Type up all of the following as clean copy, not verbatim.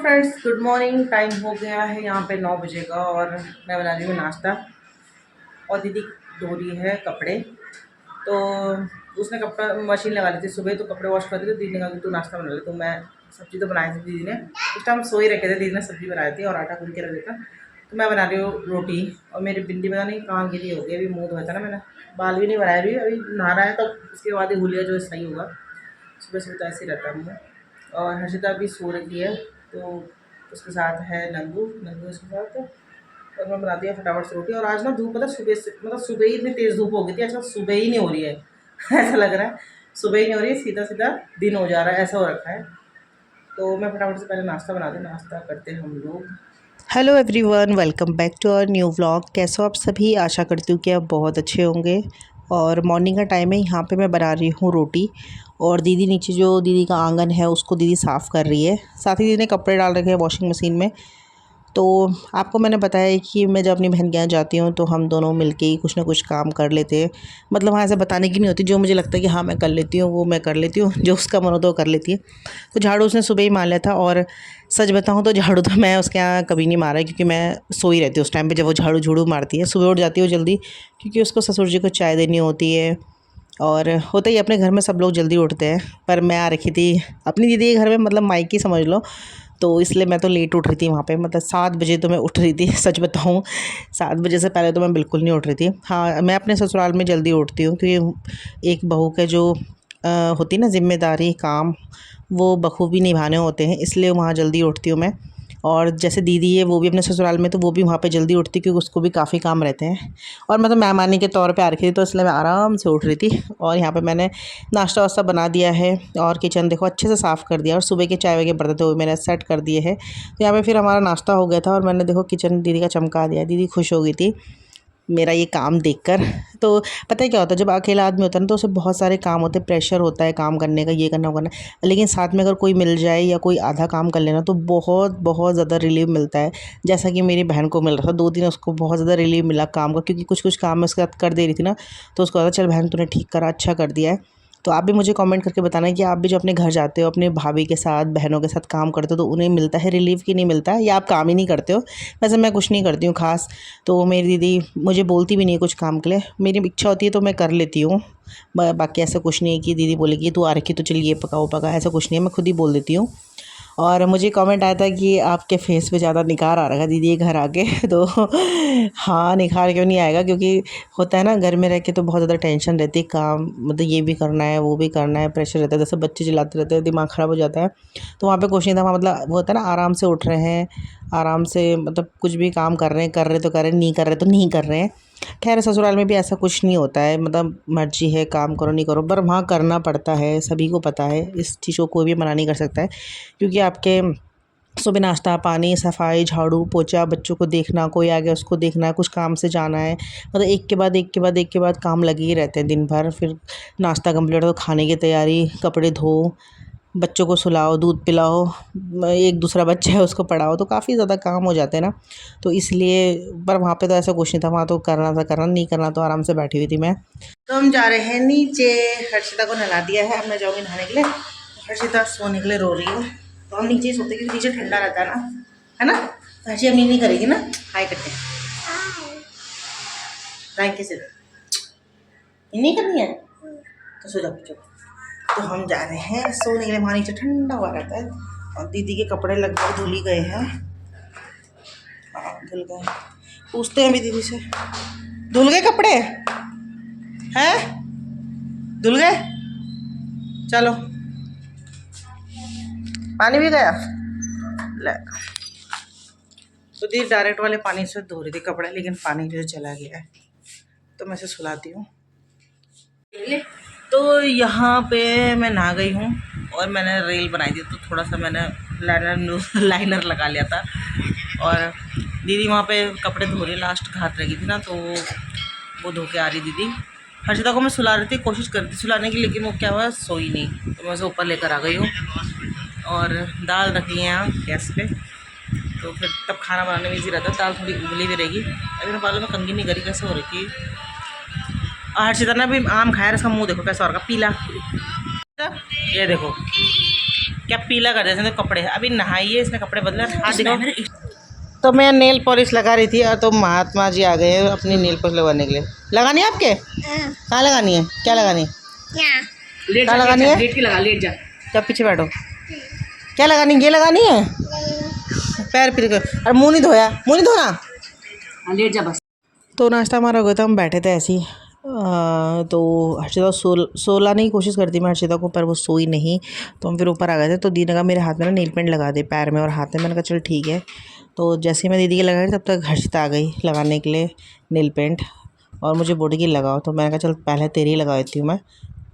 Friends, good morning. Time हो गया है यहाँ पे 9 बजे का और मैं बना रही हूँ नाश्ता। और दीदी धो रही है कपड़े। तो उसने कपड़ा मशीन लगा ली थी सुबह, तो कपड़े वॉश कर रही थी। दीदी ने कहा कि तू नाश्ता बना ले। तो मैं सब्ज़ी तो बनाई थी दीदी ने, उस टाइम सो ही रखे थे। दीदी ने सब्ज़ी बनाई थी और आटा गूंद के रख दिया था। तो मैं बना रही हूँ रोटी। और मेरी बिंदी पता नहीं कहाँ गिरी होगी। अभी मुँह धोया था ना मैंने, बाल भी नहीं बनाया अभी नहा रहा है, तब उसके बाद ही हुलिया जो सही होगा। सुबह सुबह तो ऐसे ही रहता है मुँह। और हर्षिता भी सो रही है, तो उसके साथ है नंगू नंगू इसके साथ। और मैं बनाती है फटाफट से रोटी। और आज ना धूप पता सुबह से, मतलब सुबह ही इतनी तेज़ धूप हो गई थी। ऐसा सुबह ही नहीं हो रही है ऐसा लग रहा है सुबह ही नहीं हो रही है, सीधा सीधा दिन हो जा रहा है, ऐसा हो रखा है। तो मैं फटाफट से पहले नाश्ता बनाती, नाश्ता करते हैं हम लोग। Hello everyone, welcome back to our new vlog. कैसे हो आप सभी? आशा करती हूँ कि आप बहुत अच्छे होंगे। और मॉर्निंग का टाइम है, यहाँ पे मैं बना रही हूँ रोटी। और दीदी नीचे जो दीदी का आंगन है उसको दीदी साफ़ कर रही है। साथ ही दीदी ने कपड़े डाल रखे हैं वॉशिंग मशीन में। तो आपको मैंने बताया कि मैं जब अपनी बहन के यहाँ जाती हूँ तो हम दोनों मिलके ही कुछ ना कुछ काम कर लेते हैं। मतलब वहाँ ऐसे बताने की नहीं होती, जो मुझे लगता है कि हाँ मैं कर लेती हूँ वो मैं कर लेती हूँ, जो उसका मन होता है वो कर लेती है। तो झाड़ू उसने सुबह ही मार लिया था। और सच बताऊँ तो झाड़ू तो मैं उसके यहाँ कभी नहीं मारा, क्योंकि मैं सोई रहती हूँ उस टाइम पे जब वो झाड़ू झूड़ू मारती है। सुबह उठ जाती हूँ जल्दी, क्योंकि उसको ससुर जी को चाय देनी होती है। और होता ही अपने घर में सब लोग जल्दी उठते हैं, पर मैं आ रखी थी अपनी दीदी के घर में, मतलब मायके समझ लो। तो इसलिए मैं तो लेट उठ रही थी वहाँ पे, मतलब 7 बजे तो मैं उठ रही थी। सच बताऊँ 7 बजे से पहले तो मैं बिल्कुल नहीं उठ रही थी। हाँ, मैं अपने ससुराल में जल्दी उठती हूँ, क्योंकि एक बहू के जो होती ना जिम्मेदारी काम, वो बखूबी निभाने होते हैं, इसलिए वहाँ जल्दी उठती हूँ मैं। और जैसे दीदी है वो भी अपने ससुराल में, तो वो भी वहाँ पे जल्दी उठती, क्योंकि उसको भी काफ़ी काम रहते हैं। और मैं तो मेहमानी के तौर पे आ रखी थी, तो इसलिए मैं आराम से उठ रही थी। और यहाँ पे मैंने नाश्ता वास्ता बना दिया है और किचन देखो अच्छे से साफ़ कर दिया। और सुबह के चाय वगैरह बर्तन थे वो मैंने सेट कर दिए हैं। तो यहाँ पे फिर हमारा नाश्ता हो गया था और मैंने देखो किचन दीदी का चमका दिया। दीदी खुश हो गई थी मेरा ये काम देखकर। तो पता है क्या होता है, जब अकेला आदमी होता है ना तो उसे बहुत सारे काम होते हैं, प्रेशर होता है काम करने का, ये करना वो करना। लेकिन साथ में अगर कोई मिल जाए या कोई आधा काम कर लेना तो बहुत बहुत ज़्यादा रिलीफ मिलता है। जैसा कि मेरी बहन को मिल रहा था 2 दिन, उसको बहुत ज़्यादा रिलीफ मिला काम का, क्योंकि कुछ कुछ काम मैं उसके साथ कर दे रही थी ना। तो उसको लगा चल बहन तूने ठीक करा, अच्छा कर दिया है। तो आप भी मुझे कमेंट करके बताना कि आप भी जो अपने घर जाते हो अपने भाभी के साथ बहनों के साथ काम करते हो, तो उन्हें मिलता है रिलीफ कि नहीं मिलता है, या आप काम ही नहीं करते हो। वैसे मैं कुछ नहीं करती हूँ खास। तो मेरी दीदी मुझे बोलती भी नहीं है कुछ काम के लिए, मेरी इच्छा होती है तो मैं कर लेती हूँ। बाकी ऐसा कुछ नहीं है कि दीदी बोलेगी तू आ रखी तो चल ये पका वो पका, ऐसा कुछ नहीं है, मैं खुद ही बोल देती हूँ। और मुझे कमेंट आया था कि आपके फेस पे ज़्यादा निखार आ रहा है दीदी के घर आके। तो हाँ, निखार क्यों नहीं आएगा, क्योंकि होता है ना घर में रह के तो बहुत ज़्यादा टेंशन रहती है, काम मतलब ये भी करना है वो भी करना है, प्रेशर रहता है, जैसे बच्चे चिल्लाते रहते हैं दिमाग ख़राब हो जाता है। तो वहाँ पे कुछ नहीं था, वहाँ मतलब वो होता है ना आराम से उठ रहे हैं, आराम से मतलब कुछ भी काम कर रहे तो कर रहे, नहीं कर रहे तो नहीं कर रहे हैं। खैर ससुराल में भी ऐसा कुछ नहीं होता है, मतलब मर्जी है काम करो नहीं करो, पर वहाँ करना पड़ता है, सभी को पता है। इस चीज़ को कोई भी मना नहीं कर सकता है, क्योंकि आपके सुबह नाश्ता पानी सफाई झाड़ू पोछा, बच्चों को देखना, कोई आ गया उसको देखना, कुछ काम से जाना है, मतलब एक के बाद एक के बाद एक के बाद काम लगे ही रहते हैं दिन भर। फिर नाश्ता कंप्लीट हो तो खाने की तैयारी, कपड़े धो, बच्चों को सुलाओ, दूध पिलाओ, एक दूसरा बच्चा है उसको पढ़ाओ, तो काफ़ी ज़्यादा काम हो जाते हैं ना। तो इसलिए पर वहाँ पे तो ऐसा कुछ नहीं था, वहाँ तो करना था करना, नहीं करना तो आराम से बैठी हुई थी मैं। तो हम जा रहे हैं नीचे। हर्षिता को नहला दिया है, अब मैं जाऊँगी नहाने के लिए। हर्षिता सोने के लिए रो रही है, तो हम नीचे ही सोते क्योंकि नीचे ठंडा रहता है ना। तो हर्षी अम्मी नहीं करेगी ना, हाय करते हैं, थैंक यू सर। नहीं करनी है तो सो जाओ चलो। तो हम जा रहे हैं सोने के लिए, वहाँ नीचे ठंडा हुआ रहता है। और दीदी के कपड़े लगभग धुल ही गए हैं। हाँ धुल गए, पूछते हैं अभी दीदी से, धुल गए कपड़े हैं? धुल गए, चलो पानी भी गया ले। तो दीदी डायरेक्ट वाले पानी से धो रही थी कपड़े, लेकिन पानी जो चला गया है, तो मैं इसे सुलाती हूँ। तो यहाँ पे मैं नहा गई हूँ और मैंने रील बनाई थी, तो थोड़ा सा मैंने लाइनर लगा लिया था। और दीदी वहाँ पे कपड़े धो रही, लास्ट घाट रही थी ना, तो वो धो के आ रही दीदी। हर्षिता को मैं सुला रही थी, कोशिश कर रही थी सुलाने की, लेकिन वो क्या हुआ सोई नहीं, तो मैं उसे ऊपर लेकर आ गई हूँ। और दाल रखी है यहाँ गैस पे, तो फिर तब खाना बनाने में ईजी रहता है। दाल थोड़ी उबली भी रहेगी। अभी मैं बालों में कंघी नहीं करी, कैसे हो रही थी। हर्षिता ने भी आम खाया, इसका मुँह देखो कैसा हो रहा पीला। ये देखो क्या पीला कर देते हैं तो कपड़े। अभी नहाइए, इसने कपड़े बदले, हाथ दिखाओ। तो मैं नेल पॉलिश लगा रही थी और तो महात्मा जी आ गए हैं अपनी नेल पॉलिश लगाने के लिए। लगानी है आपके? कहाँ लगानी है? क्या लगानी है? कहाँ लगानी है? लेट के लगा, लेट जा, जब पीछे बैठो। क्या लगानी? ये लगानी है? पैर फिर और मुँह नहीं धोया? मुँह नहीं धोना, लेट जा बस। तो नाश्ता हमारा हो गया था, हम बैठे थे ऐसे ही। तो हर्षिता सोला नहीं कोशिश करती मैं हर्षिता को, पर वो सोई नहीं। तो हम फिर ऊपर आ गए थे। तो दीदी ने कहा मेरे हाथ में ना नेल पेंट लगा दे, पैर में और हाथ में। मैंने कहा चल ठीक है। तो जैसे ही मैं दीदी के लगाई तब तक हर्षिता आ गई लगाने के लिए नेल पेंट, और मुझे बोली कि लगाओ। तो मैंने कहा चल पहले तेरी ही लगा देती हूँ मैं।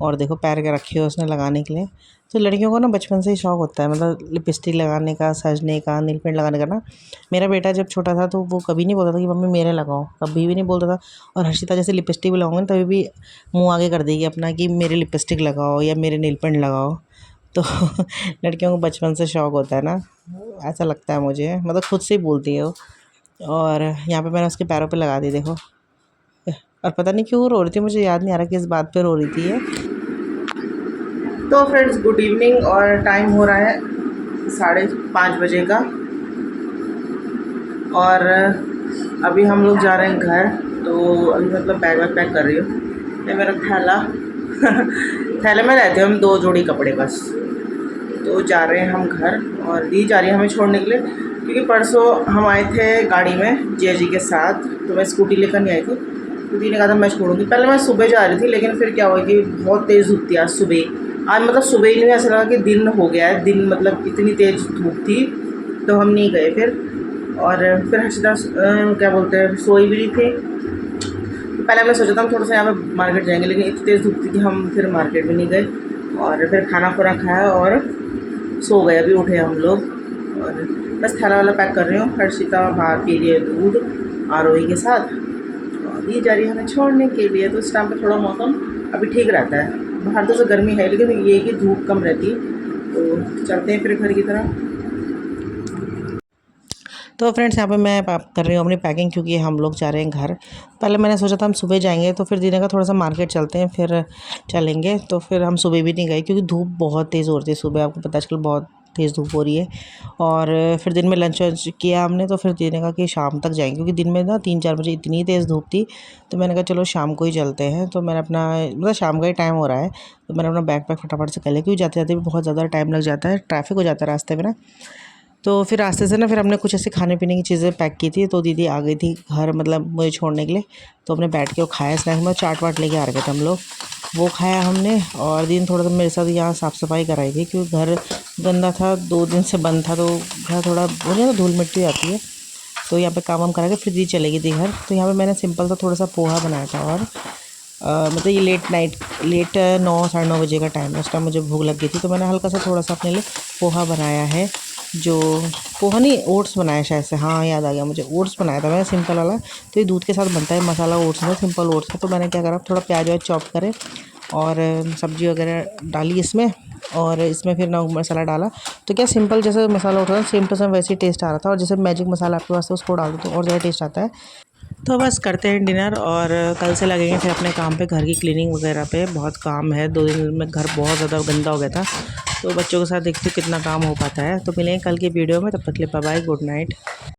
और देखो पैर के रखे हो उसने लगाने के लिए। तो लड़कियों को ना बचपन से ही शौक़ होता है, मतलब लिपस्टिक लगाने का, सजने का, नेल पेंट लगाने का ना। मेरा बेटा जब छोटा था तो वो कभी नहीं बोलता था कि मम्मी मेरे लगाओ, कभी भी नहीं बोलता था। और हर्षिता जैसे लिपस्टिक भी लगाऊंगी तभी भी मुंह आगे कर देगी अपना कि मेरे लिपस्टिक लगाओ या मेरे नेल पेंट लगाओ। तो लड़कियों को बचपन से शौक़ होता है ना, ऐसा लगता है मुझे, मतलब खुद से ही बोलती है वो। और यहाँ पे मैंने उसके पैरों पे लगा दी देखो। और पता नहीं क्यों रो रही थी, मुझे याद नहीं आ रहा कि इस बात पे रो रही थी ये। तो फ्रेंड्स गुड इवनिंग, और टाइम हो रहा है 5:30 बजे का। और अभी हम लोग जा रहे हैं घर। तो अभी मतलब बैग वैग पैक कर रही हूँ। ये मेरा थैला थैले में रहते हैं हम 2 जोड़ी कपड़े बस। तो जा रहे हैं हम घर, और दी जा रही है हमें छोड़ने के लिए, क्योंकि परसों हम आए थे गाड़ी में जिया जी के साथ। तो मैं स्कूटी लेकर नहीं आई थी, तो दी ने कहा था मैं छोड़ूंगी। पहले मैं सुबह जा रही थी, लेकिन फिर क्या हुआ कि बहुत तेज़ धूप थी आज सुबह। आज मतलब सुबह ही नहीं, ऐसा लगा कि दिन हो गया है, दिन मतलब इतनी तेज़ धूप थी। तो हम नहीं गए फिर। और फिर हर्षिता क्या बोलते हैं सोई भी नहीं थी। तो पहले हमने सोचा था हम थोड़ा सा यहाँ पे मार्केट जाएंगे, लेकिन इतनी तेज़ धूप थी कि हम फिर मार्केट भी नहीं गए। और फिर खाना खुरा खाया और सो गए। अभी उठे हम लोग, और बस थैला वाला पैक कर रही हूँ। हर्षिता बाहर पी रही है दूध आरोही के साथ, और ये जा रही है हमें छोड़ने के लिए। तो इस टाइम पर थोड़ा मौसम अभी ठीक रहता है। बाहर तो गर्मी है, लेकिन ये कि धूप कम रहती है। तो चलते हैं फिर घर की तरफ। तो फ्रेंड्स यहाँ पे मैं कर रही हूँ अपनी पैकिंग, क्योंकि हम लोग जा रहे हैं घर। पहले मैंने सोचा था हम सुबह जाएंगे, तो फिर दीदी का थोड़ा सा मार्केट चलते हैं फिर चलेंगे। तो फिर हम सुबह भी नहीं गए, क्योंकि धूप बहुत तेज़ हो रही थी सुबह, आपको पता चल बहुत तेज़ धूप हो रही है। और फिर दिन में लंच वंच किया हमने, तो फिर दीदी ने कहा कि शाम तक जाएंगे, क्योंकि दिन में ना 3-4 बजे इतनी तेज़ धूप थी। तो मैंने कहा चलो शाम को ही चलते हैं। तो मैंने अपना मतलब शाम का ही टाइम हो रहा है, तो मैंने अपना बैग पैक फटाफट से कर लिया, क्योंकि जाते जाते भी बहुत ज़्यादा टाइम लग जाता है, ट्रैफिक हो जाता है रास्ते में ना। तो फिर रास्ते से ना फिर हमने कुछ ऐसे खाने पीने की चीज़ें पैक की थी। तो दीदी आ गई थी घर, मतलब मुझे छोड़ने के लिए। तो हमने बैठ के वो खाया, स्नैक्स में चाट वाट लेके आ रहे थे हम लोग, वो खाया हमने। और दिन थोड़ा सा मेरे साथ यहाँ साफ़ सफाई कराई थी, क्योंकि घर गंदा था, 2 दिन से बंद था। तो घर थोड़ा बोले ना धूल मिट्टी आती है। तो यहाँ पे काम वाम करा के फिर दी चलेगी थी घर। तो यहाँ पे मैंने सिंपल सा थोड़ा सा पोहा बनाया था। और मतलब ये लेट 9 साढ़े 9 बजे का टाइम है, उस टाइम मुझे भूख लग गई थी। तो मैंने हल्का सा थोड़ा सा अपने लिए पोहा बनाया है, जो पोहा नहीं ओट्स बनाया शायद से, हाँ याद आ गया मुझे, ओट्स बनाया था मैंने सिंपल वाला। तो ये दूध के साथ बनता है मसाला ओट्स में, सिंपल ओट्स का। तो मैंने क्या करा, थोड़ा प्याज व्याज चॉप करे और सब्ज़ी वगैरह डाली इसमें, और इसमें फिर नमक मसाला डाला। तो क्या सिंपल जैसे मसाला होता है सेम टू सेम वैसे ही टेस्ट आ रहा था। और जैसे मैजिक मसाला आपके पास है उसको डाल दो तो और ज़्यादा टेस्ट आता है। तो बस करते हैं डिनर, और कल से लगेंगे फिर अपने काम पे, घर की क्लीनिंग वगैरह पे। बहुत काम है, 2 दिन में घर बहुत ज़्यादा गंदा हो गया था। तो बच्चों के साथ देखते कितना काम हो पाता है। तो मिलेंगे कल की वीडियो में, तब तक के लिए बाय बाय, गुड नाइट।